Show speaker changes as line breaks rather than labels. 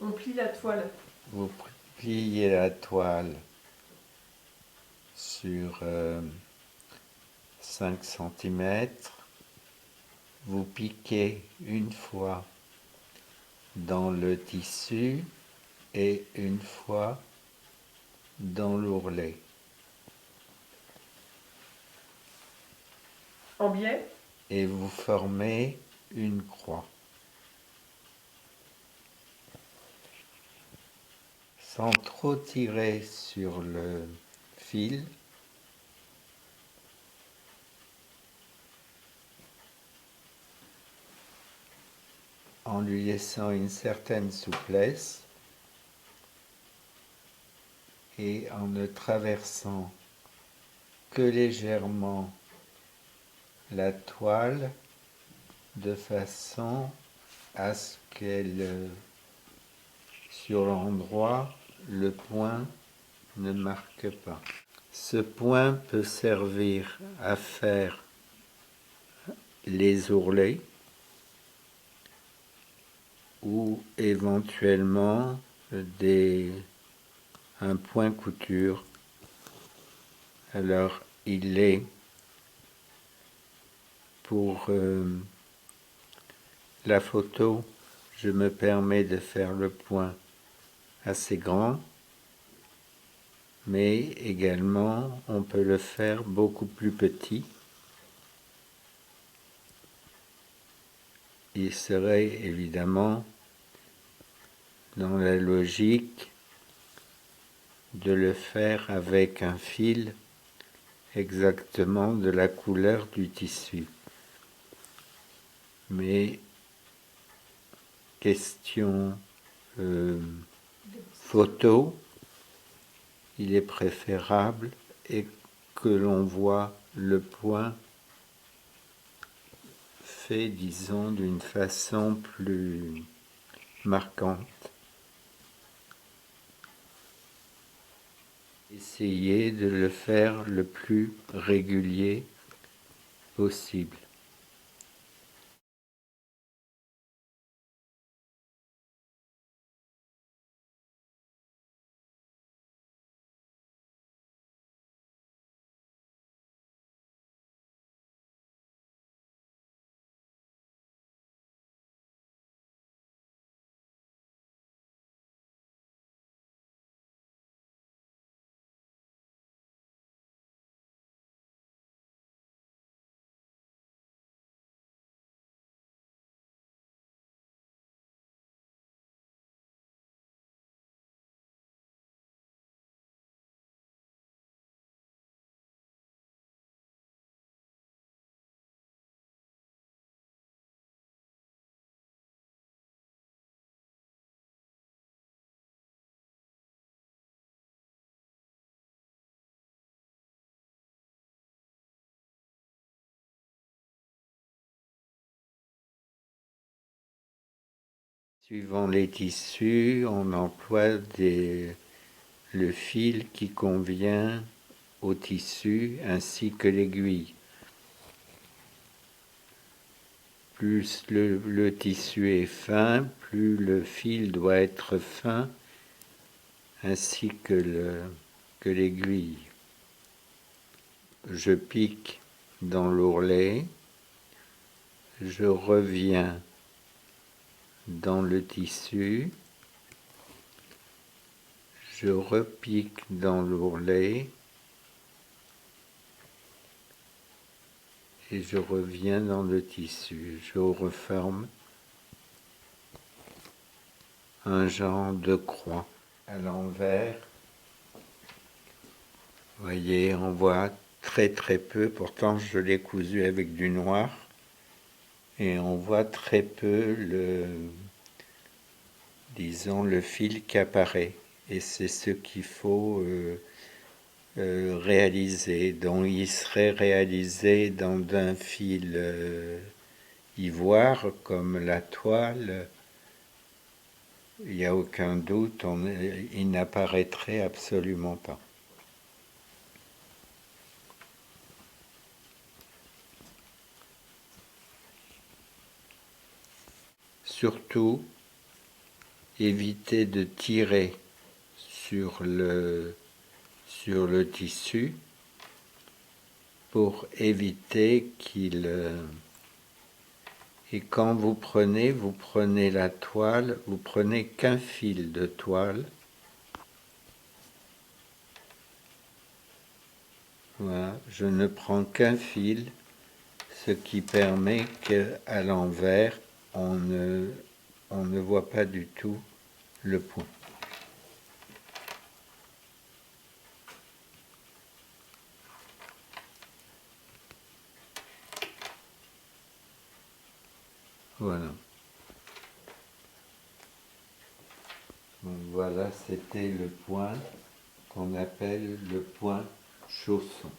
On plie la toile.
Vous pliez la toile sur 5 cm. Vous piquez une fois dans le tissu et une fois dans l'ourlet.
En biais.
Et vous formez une croix. Sans trop tirer sur le fil, en lui laissant une certaine souplesse et en ne traversant que légèrement la toile de façon à ce qu'elle, sur l'endroit, le point ne marque pas. Ce point peut servir à faire les ourlets ou éventuellement un point couture. Alors il est pour la photo, je me permets de faire le point assez grand, mais également on peut le faire beaucoup plus petit. Il serait évidemment dans la logique de le faire avec un fil exactement de la couleur du tissu. Mais question photo, il est préférable et que l'on voit le point fait, disons, d'une façon plus marquante. Essayez de le faire le plus régulier possible. Suivant les tissus, on emploie le fil qui convient au tissu ainsi que l'aiguille. Plus le tissu est fin, plus le fil doit être fin ainsi que l'aiguille. Je pique dans l'ourlet, je reviens dans le tissu, je repique dans l'ourlet et je reviens dans le tissu. Je reforme un genre de croix à l'envers. Vous voyez, on voit très très peu, pourtant je l'ai cousu avec du noir, et on voit très peu disons, le fil qui apparaît. Et c'est ce qu'il faut réaliser. Donc il serait réalisé dans un fil ivoire comme la toile. Il n'y a aucun doute, il n'apparaîtrait absolument pas. Surtout, éviter de tirer sur le tissu pour éviter qu'il... Et quand vous prenez la toile, vous prenez qu'un fil de toile. Voilà, je ne prends qu'un fil, ce qui permet qu'à l'envers, on ne voit pas du tout le point. Voilà. Donc voilà, c'était le point qu'on appelle le point chausson.